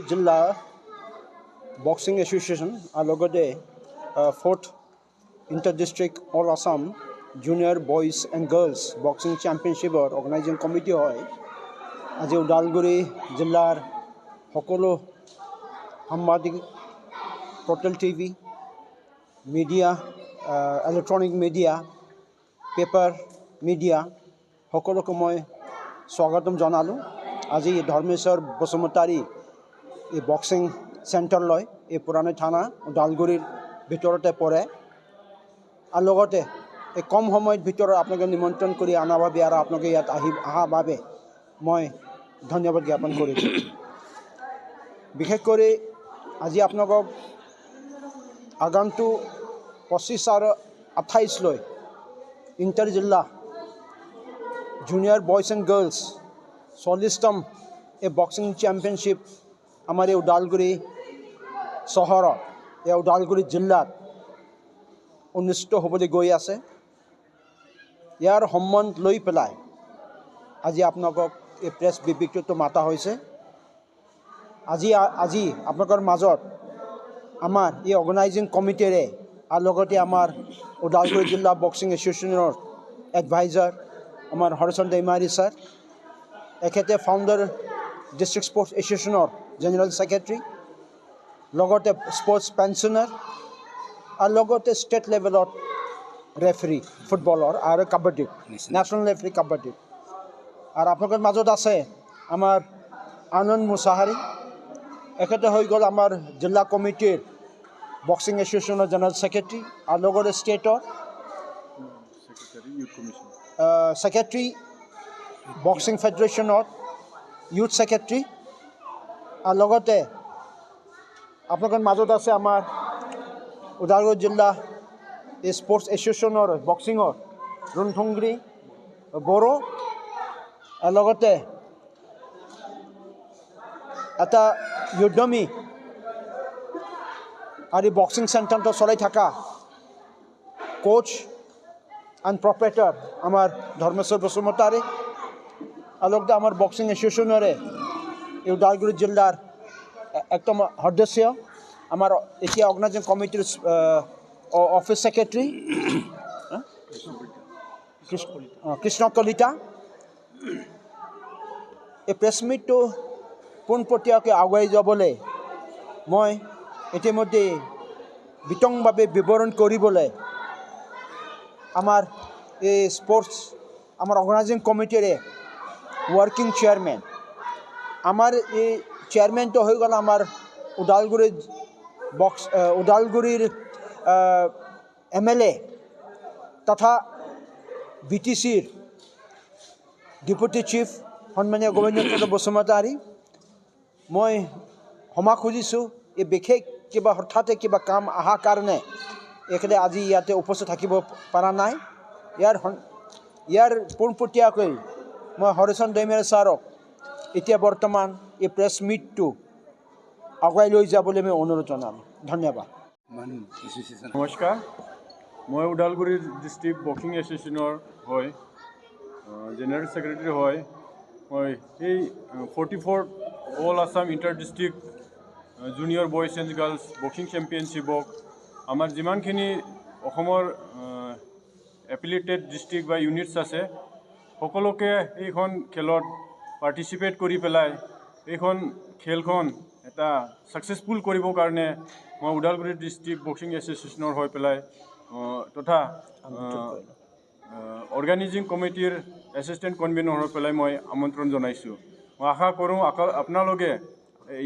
Jilla Boxing Association alogode 4th Inter-District All Assam Junior Boys and Girls Boxing Championship Organizing Committee hoy আজি Udalguri Jillar সকলো সাংবাদিক Portal TV media electronic media paper media সকলোকে মই স্বাগতম জনালো আজি ধৰ্মেশ্বৰ বসুমতাৰী এই বক্সিং সেন্টাৰ লয় এই পুৰাণে থানা উদালগুৰিৰ ভিতৰতে পৰে আৰু লগতে এই কম সময়ৰ ভিতৰত আপোনাক নিমন্ত্ৰণ কৰি আনা বাবে আৰু আপোনাক ইয়াত আহা বাবে মই ধন্যবাদ জ্ঞাপন কৰিছো বিশেষ কৰি আজি আপোনাক আগন্তুক 25 আৰু 28 লৈ ইণ্টাৰ জিলা জুনিয়ৰ বয়জ এণ্ড গাৰ্লছ 40তম এই বক্সিং চেম্পিয়নশ্বিপ আমাৰ এই উদালগুৰি চহৰত এই উদালগুৰি জিলাত অনুষ্ঠিত হ'বলৈ গৈ আছে ইয়াৰ সম্বন্ধ লৈ পেলাই আজি আপোনাক এই প্ৰেছ বিবৃতিটো মাতা হৈছে আজি আপোনাকৰ মাজত আমাৰ এই অৰ্গেনাইজিং কমিটিৰে আৰু লগতে আমাৰ উদালগুৰি জিলা বক্সিং এছ'চিয়েশ্যনৰ এডভাইজাৰ আমাৰ হৰচন্দ দৈমাৰী ছাৰ এখেতে ফাউণ্ডাৰ ডিষ্ট্ৰিক্ট স্পৰ্টছ এছ'চিয়েশ্যনৰ জেনেৰেল ছেক্ৰেটাৰী লগতে স্পৰ্টছ পেঞ্চনাৰ আৰু লগতে ষ্টেট লেভেলত ৰেফাৰী ফুটবলৰ আৰু কাবাডী নেশ্যনেল ৰেফাৰী কাবাডী আৰু আপোনালোকৰ মাজত আছে আমাৰ আনন্দ মুছাহাৰী এখেতে হৈ গ'ল আমাৰ জিলা কমিটিৰ বক্সিং এছ'চিয়েশ্যনৰ জেনেৰেল ছেক্ৰেটাৰী আৰু লগতে ষ্টেটৰ ছেক্ৰেটাৰী বক্সিং ফেডাৰেশ্যনৰ ইউথ ছেক্ৰেটাৰী আৰু লগতে আপোনালোকৰ মাজত আছে আমাৰ উদালগুৰি জিলা স্পৰ্টছ এছ'চিয়েশ্যনৰ বক্সিঙৰ ৰণথুংগুৰি বড়ো আৰু লগতে এটা উদ্যমী আৰু বক্সিং চেণ্টাৰটো চলাই থকা কোচ এণ্ড প্ৰপেটাৰ আমাৰ ধৰ্মেশ্বৰ বসুমতাৰী আৰু লগতে আমাৰ বক্সিং এছ'চিয়েশ্যনৰে এই উদালগুৰি জিলাৰ একদম সদস্য আমাৰ এতিয়া অৰ্গেনাইজিং কমিটিৰ অফিচ ছেক্ৰেটাৰী কৃষ্ণ কলিতা এই প্ৰেছ মিটটো পোনপটীয়াকৈ আগুৱাই যাবলৈ মই ইতিমধ্যে বিতংভাৱে বিৱৰণ কৰিবলৈ আমাৰ এই স্পৰ্টছ আমাৰ অৰ্গেনাইজিং কমিটিৰে ৱৰ্কিং চেয়াৰমেন আমাৰ এই চেয়াৰমেনটো হৈ গ'ল আমাৰ ওদালগুৰিৰ MLA তথা BTCৰ ডেপুটি চিফ সন্মানীয় গোবিন্দ চন্দ্ৰ বসুমতাৰী মই ক্ষমা খুজিছোঁ এই বিশেষ কিবা হঠাতে কিবা কাম অহাৰ কাৰণে এখেতে আজি ইয়াতে উপস্থিত থাকিব পৰা নাই ইয়াৰ পোনপটীয়াকৈ মই হৰিচন্দ দৈমাৰী ছাৰক এতিয়া বৰ্তমান এই প্ৰেছ মিটটো আগুৱাই লৈ যাবলৈ মই অনুৰোধ জনালোঁ ধন্যবাদ নমস্কাৰ মই ওদালগুৰি ডিষ্ট্ৰিক্ট বক্সিং এছ'চিয়েশ্যনৰ হয় জেনেৰেল ছেক্ৰেটাৰী হয় মই এই 44th all Assam inter district junior boys and girls boxing চেম্পিয়নশ্বিপক আমাৰ যিমানখিনি অসমৰ এফিলিয়েটেড ডিষ্ট্ৰিক্ট বা ইউনিটছ আছে সকলোকে এইখন খেলত পাৰ্টিচিপেট কৰি পেলাই এইখন খেলখন এটা ছাকচেছফুল কৰিবৰ কাৰণে মই ওদালগুৰি ডিষ্ট্ৰিক্ট বক্সিং এছ'চিয়েশ্যনৰ হৈ পেলাই তথা অৰ্গেনাইজিং কমিটিৰ এছিষ্টেণ্ট কনভেনৰ হৈ পেলাই মই আমন্ত্ৰণ জনাইছোঁ মই আশা কৰোঁ আপোনালোকে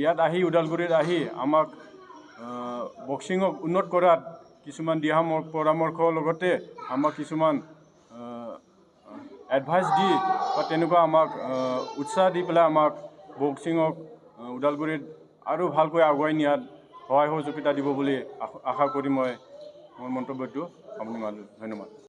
ইয়াত আহি ওদালগুৰিত আহি আমাক বক্সিঙক উন্নত কৰাত কিছুমান দিহা পৰামৰ্শৰ লগতে আমাক কিছুমান এডভাইচ দি বা তেনেকুৱা আমাক উৎসাহ দি পেলাই আমাক বক্সিঙক ওদালগুৰিত আৰু ভালকৈ আগুৱাই নিয়াত সহায় সহযোগিতা দিব বুলি আশা কৰি মই মোৰ মন্তব্যটো আপুনি মানিলোঁ ধন্যবাদ